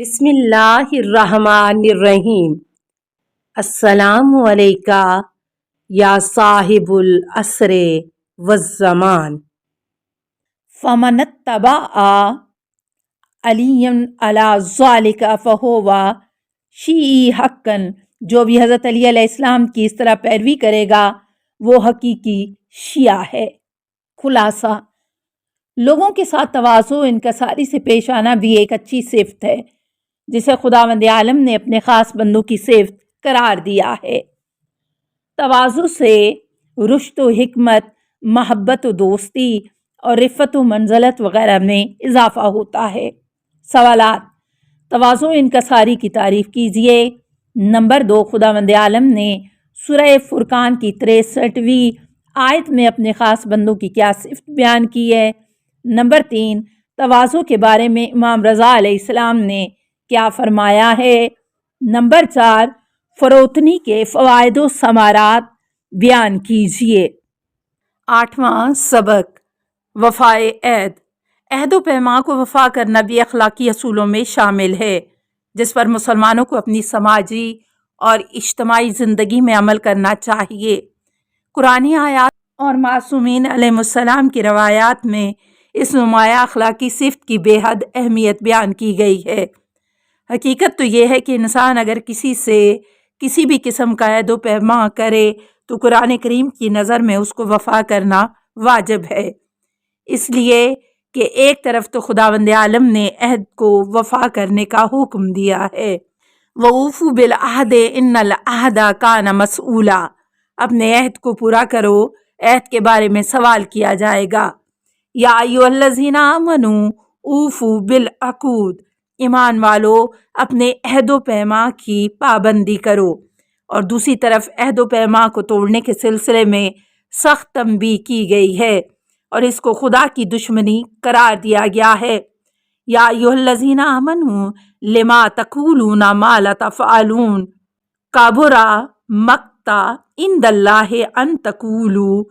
بسم اللہ الرحمن الرحیم۔ السلام علیکہ یا صاحب العصر والزمان۔ فمن اتبع علی علی ذالک فہو شیعی حقا، جو بھی حضرت علی علیہ السلام کی اس طرح پیروی کرے گا وہ حقیقی شیعہ ہے۔ خلاصہ، لوگوں کے ساتھ تواضع انکساری سے پیش آنا بھی ایک اچھی صفت ہے جسے خداوند عالم نے اپنے خاص بندوں کی صفت قرار دیا ہے۔ تواضع سے رشد و حکمت، محبت و دوستی اور رفت و منزلت وغیرہ میں اضافہ ہوتا ہے۔ سوالات: تواضع و انکساری کی تعریف کیجیے۔ نمبر 2، خداوند عالم نے سورہ فرقان کی 63ویں آیت میں اپنے خاص بندوں کی کیا صفت بیان کی ہے؟ نمبر 3، تواضع کے بارے میں امام رضا علیہ السلام نے کیا فرمایا ہے؟ نمبر 4، فروتنی کے فوائد و ثمرات بیان کیجیے۔ 8واں سبق، وفائے عہد۔ عہد و پیمان کو وفا کرنا بھی اخلاقی اصولوں میں شامل ہے جس پر مسلمانوں کو اپنی سماجی اور اجتماعی زندگی میں عمل کرنا چاہیے۔ قرآنی آیات اور معصومین علیہ السلام کی روایات میں اس نمایاں اخلاقی صفت کی بے حد اہمیت بیان کی گئی ہے۔ حقیقت تو یہ ہے کہ انسان اگر کسی سے کسی بھی قسم کا عہد و پیمان کرے تو قرآن کریم کی نظر میں اس کو وفا کرنا واجب ہے، اس لیے کہ ایک طرف تو خداوند عالم نے عہد کو وفا کرنے کا حکم دیا ہے، وَأَوْفُوا بِالْعَهْدِ إِنَّ الْعَهْدَ كَانَ مَسْئُولًا، اپنے عہد کو پورا کرو، عہد کے بارے میں سوال کیا جائے گا۔ یا ایھا الذین آمنوا اوفوا بالعقود، ایمان والو اپنے عہد و پیمان کی پابندی کرو۔ اور دوسری طرف عہد و پیمان کو توڑنے کے سلسلے میں سخت تنبیہ کی گئی ہے اور اس کو خدا کی دشمنی قرار دیا گیا ہے۔ یا ایھا الذین آمنوا لما تقولون ما لا تفعلون کبر مقتا عند اللہ ان تقولوا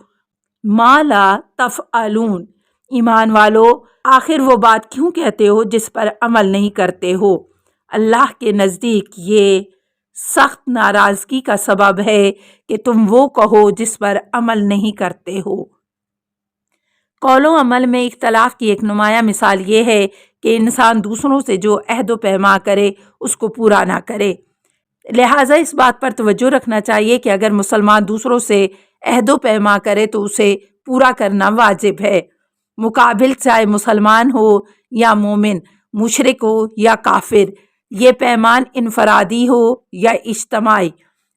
ما لا تفعلون، ایمان والو آخر وہ بات کیوں کہتے ہو جس پر عمل نہیں کرتے ہو؟ اللہ کے نزدیک یہ سخت ناراضگی کا سبب ہے کہ تم وہ کہو جس پر عمل نہیں کرتے ہو۔ قول و عمل میں اختلاف کی ایک نمایاں مثال یہ ہے کہ انسان دوسروں سے جو عہد و پیمان کرے اس کو پورا نہ کرے۔ لہٰذا اس بات پر توجہ رکھنا چاہیے کہ اگر مسلمان دوسروں سے عہد و پیمان کرے تو اسے پورا کرنا واجب ہے، مقابل چاہے مسلمان ہو یا مومن، مشرک ہو یا کافر، یہ پیمان انفرادی ہو یا اجتماعی۔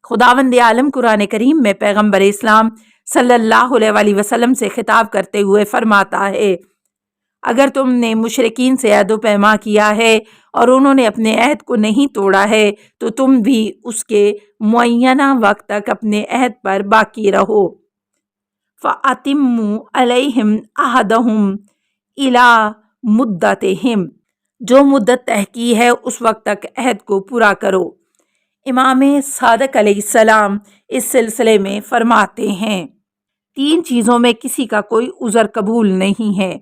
خداوند عالم قرآن کریم میں پیغمبر اسلام صلی اللہ علیہ وآلہ وسلم سے خطاب کرتے ہوئے فرماتا ہے، اگر تم نے مشرکین سے عہد و پیمان کیا ہے اور انہوں نے اپنے عہد کو نہیں توڑا ہے تو تم بھی اس کے معینہ وقت تک اپنے عہد پر باقی رہو۔ فَأَتِمُّوا عَلَيْهِمْ عَهْدَهُمْ إِلَىٰ مُدَّتِهِمْ، جو مدت طے کی ہے اس وقت تک عہد کو پورا کرو۔ امام صادق علیہ السلام اس سلسلے میں فرماتے ہیں، 3 چیزوں میں کسی کا کوئی عذر قبول نہیں ہے۔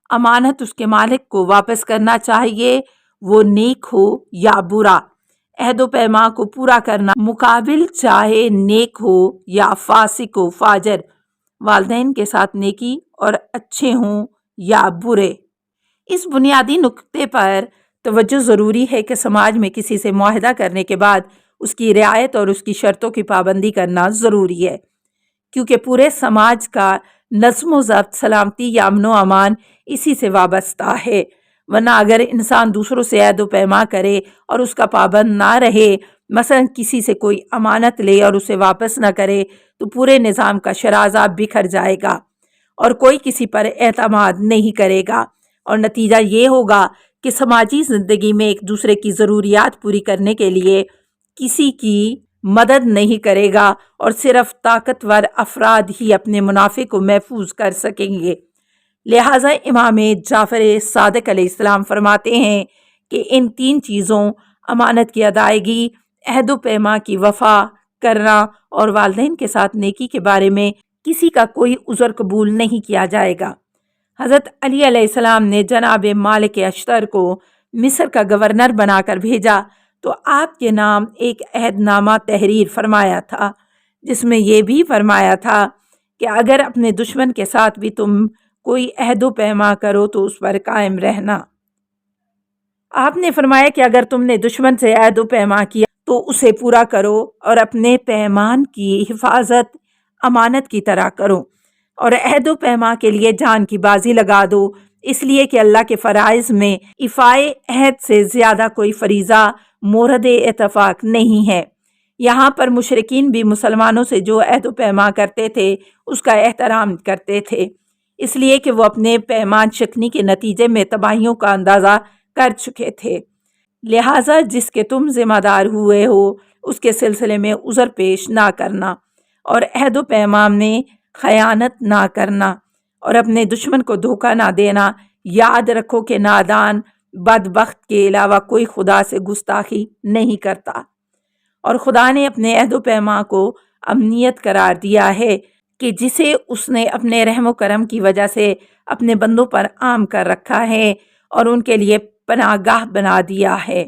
امانت اس کے مالک کو واپس کرنا چاہیے، وہ نیک ہو یا برا۔ عہد و پیمان کو پورا کرنا، مقابل چاہے نیک ہو یا فاسق و فاجر۔ والدین کے ساتھ نیکی اور اچھے ہوں یا برے۔ اس بنیادی نکتے پر توجہ ضروری ہے کہ سماج میں کسی سے معاہدہ کرنے کے بعد اس کی رعایت اور اس کی شرطوں کی پابندی کرنا ضروری ہے، کیونکہ پورے سماج کا نظم و ضبط، سلامتی یا امن و امان اسی سے وابستہ ہے، ورنہ اگر انسان دوسروں سے عہد و پیمان کرے اور اس کا پابند نہ رہے، مثلا کسی سے کوئی امانت لے اور اسے واپس نہ کرے تو پورے نظام کا شرازہ بکھر جائے گا اور کوئی کسی پر اعتماد نہیں کرے گا، اور نتیجہ یہ ہوگا کہ سماجی زندگی میں ایک دوسرے کی ضروریات پوری کرنے کے لیے کسی کی مدد نہیں کرے گا اور صرف طاقتور افراد ہی اپنے منافع کو محفوظ کر سکیں گے۔ لہٰذا امام جعفر صادق علیہ السلام فرماتے ہیں کہ ان 3 چیزوں، امانت کی ادائیگی، عہد و پیمان کی وفا کرنا اور والدین کے ساتھ نیکی کے بارے میں کسی کا کوئی عذر قبول نہیں کیا جائے گا۔ حضرت علی علیہ السلام نے جناب مالک اشتر کو مصر کا گورنر بنا کر بھیجا تو آپ کے نام ایک عہد نامہ تحریر فرمایا تھا، جس میں یہ بھی فرمایا تھا کہ اگر اپنے دشمن کے ساتھ بھی تم کوئی عہد و پیما کرو تو اس پر قائم رہنا۔ آپ نے فرمایا کہ اگر تم نے دشمن سے عہد و پیما کیا تو اسے پورا کرو اور اپنے پیمان کی حفاظت امانت کی طرح کرو، اور عہد و پیما کے لیے جان کی بازی لگا دو، اس لیے کہ اللہ کے فرائض میں ایفائے عہد سے زیادہ کوئی فریضہ مورد اتفاق نہیں ہے۔ یہاں پر مشرکین بھی مسلمانوں سے جو عہد و پیما کرتے تھے اس کا احترام کرتے تھے، اس لیے کہ وہ اپنے پیمان شکنی کے نتیجے میں تباہیوں کا اندازہ کر چکے تھے، لہٰذا جس کے تم ذمہ دار ہوئے ہو اس کے سلسلے میں عذر پیش نہ کرنا، اور عہد و پیمان میں خیانت نہ کرنا، اور اپنے دشمن کو دھوکہ نہ دینا۔ یاد رکھو کہ نادان بدبخت کے علاوہ کوئی خدا سے گستاخی نہیں کرتا، اور خدا نے اپنے عہد و پیما کو امنیت قرار دیا ہے کہ جسے اس نے اپنے رحم و کرم کی وجہ سے اپنے بندوں پر عام کر رکھا ہے اور ان کے لیے پناہ گاہ بنا دیا ہے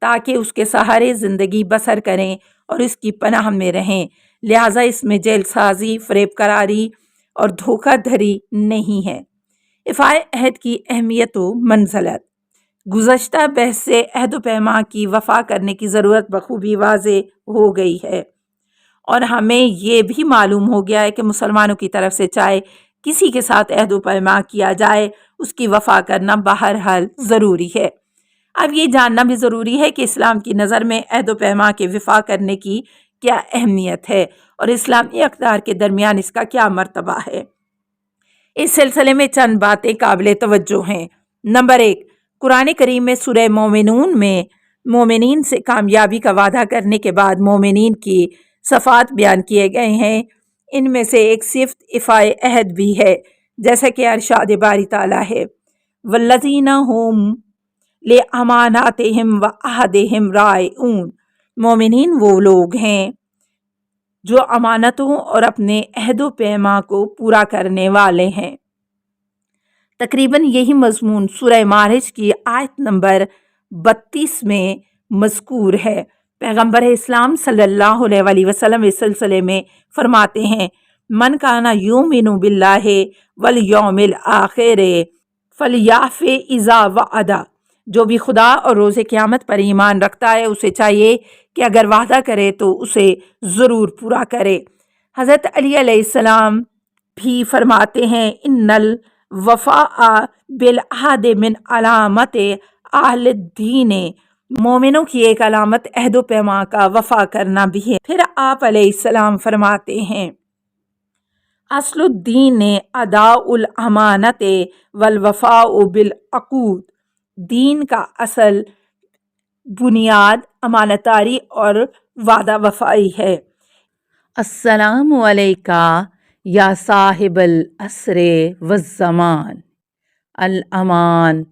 تاکہ اس کے سہارے زندگی بسر کریں اور اس کی پناہ میں رہیں، لہٰذا اس میں جیل سازی، فریب کراری اور دھوکہ دھڑی نہیں ہے۔ ایفائے عہد کی اہمیت و منزلت۔ گزشتہ بحث سے عہد و پیما کی وفا کرنے کی ضرورت بخوبی واضح ہو گئی ہے، اور ہمیں یہ بھی معلوم ہو گیا ہے کہ مسلمانوں کی طرف سے چاہے کسی کے ساتھ عہد و پیما کیا جائے اس کی وفا کرنا بہرحال ضروری ہے۔ اب یہ جاننا بھی ضروری ہے کہ اسلام کی نظر میں عہد و پیما کے وفا کرنے کی کیا اہمیت ہے اور اسلامی اقدار کے درمیان اس کا کیا مرتبہ ہے۔ اس سلسلے میں چند باتیں قابل توجہ ہیں۔ نمبر 1، قرآن کریم میں سورہ مومنون میں مومنین سے کامیابی کا وعدہ کرنے کے بعد مومنین کی صفات بیان کیے گئے ہیں۔ ان میں سے ایک صفت ایفائے عہد بھی ہے، جیسا کہ ارشاد باری تعالیٰ ہے، والذین هم لأماناتہم وعہدہم راعون۔ مومنین وہ لوگ ہیں جو امانتوں اور اپنے عہد و پیما کو پورا کرنے والے ہیں۔ تقریباً یہی مضمون سورہ معارج کی آیت نمبر 32 میں مذکور ہے۔ پیغمبر اسلام صلی اللہ علیہ وآلہ وسلم اس سلسلے میں فرماتے ہیں، من کان یؤمن باللہ والیوم الآخر فلیعف اذا وعد۔ جو بھی خدا اور روز قیامت پر ایمان رکھتا ہے اسے چاہیے کہ اگر وعدہ کرے تو اسے ضرور پورا کرے۔ حضرت علی علیہ السلام بھی فرماتے ہیں، ان الوفاء بالعہد من علامت اہل الدین۔ مومنوں کی ایک علامت عہد و پیما کا وفا کرنا بھی ہے۔ پھر آپ علیہ السلام فرماتے ہیں، اصل الدین اداء الامانت والوفاء بالعقود۔ دین کا اصل بنیاد امانتداری اور وعدہ وفائی ہے۔ السلام علیکہ یا صاحب العصر والزمان، الامان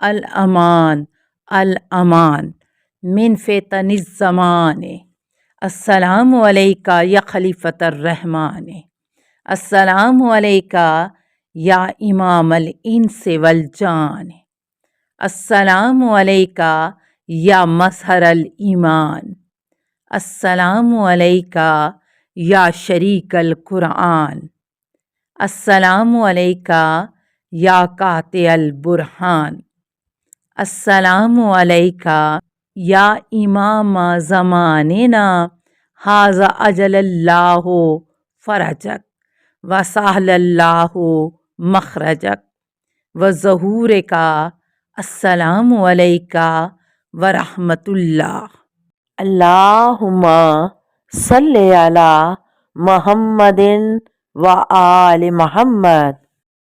الامان الامان من فتن الزمان۔ السلام علیکہ یا خلیفۃ الرحمن، السلام علیکہ یا امام الانس والجان، السلام علیکہ یا مظہر الایمان، السلام علیکہ یا شریک القرآن، السلام علیکہ یا قاطع البرہان، السلام علیکہ یا امام زماننا ھذا اجل اللہ فرجک وسہل اللہ مخرجک وظہورک۔ السلام علیکہ ورحمۃ اللہ۔ اللہم صلی علی محمد وآل محمد۔